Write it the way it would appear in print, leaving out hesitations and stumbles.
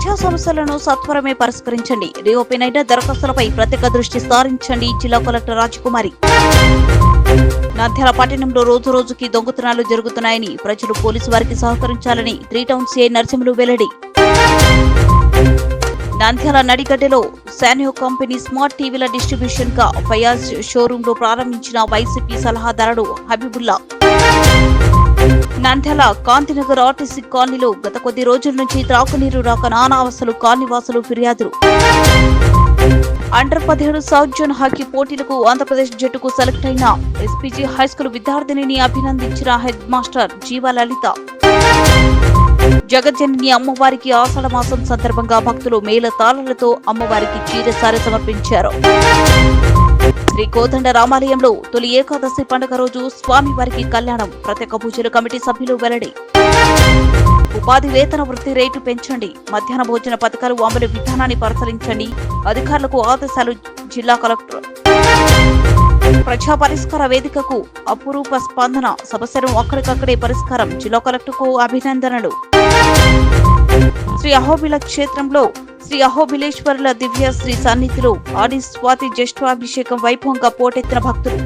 ప్రజా సమస్యలను సత్వరమే పరిష్కరించండి. రీఓపెన్ అయిన దరఖాస్తులపై ప్రత్యేక దృష్టి సారించండి. జిల్లా కలెక్టర్ రాజకుమారి. నంద్యాల పట్టణంలో రోజు రోజుకి దొంగతనాలు జరుగుతున్నాయని ప్రజలు పోలీసు వారికి సహకరించాలని 3 టౌన్ సీఐ నరసింహులు వెల్లడి. నంద్యాల నడిగడ్డలో శానియో కంపెనీ స్మార్ట్ టీవీల డిస్ట్రిబ్యూషన్ గా ఫయాజ్ షోరూమ్ లో ప్రారంభించిన వైసీపీ సలహాదారుడు హబీబుల్లా. నంద్యాల కాంతినగర్ ఆర్టీసీ కాలనీలో గత కొద్ది రోజుల నుంచి త్రాగునీరు రాక నానావస్థలు కాలనీవాసులు ఫిర్యాదులు. అండర్ 17 సౌత్ జోన్ హాకీ పోటీలకు ఆంధ్రప్రదేశ్ జట్టుకు సెలెక్ట్ అయిన ఎస్పీజీ హైస్కూల్ విద్యార్థినిని అభినందించిన హెడ్ మాస్టర్ జీవా లలిత. జగజ్జనని అమ్మవారికి ఆషాఢ మాసం సందర్భంగా భక్తులు మేళ తాళాలతో అమ్మవారికి చీరసారె సమర్పించారు. శ్రీ కోదండ రామాలయంలో తొలి ఏకాదశి పండుగ రోజు స్వామివారికి కళ్యాణం. ప్రత్యేక పూజలు కమిటీ సభ్యులు వెల్లడి. ఉపాధి వేతన వృత్తి రేటు పెంచండి. మధ్యాహ్న భోజన పథకాలు అమలు విధానాన్ని పరిశీలించండి. అధికారులకు ఆదేశాలు. జిల్లా కలెక్టర్. ప్రజా పరిష్కార వేదికకు అపురూప స్పందన. సమస్యను అక్కడికక్కడే పరిష్కారం. జిల్లా కలెక్టర్కు అభినందనలు. శ్రీ అహోబిల క్షేత్రంలో శ్రీ అహోబిలేశ్వరుల దివ్య శ్రీ సన్నిధిలో ఆది స్వాతి జ్యేష్ఠాభిషేకం వైభవంగా పోటెత్తిన భక్తులు.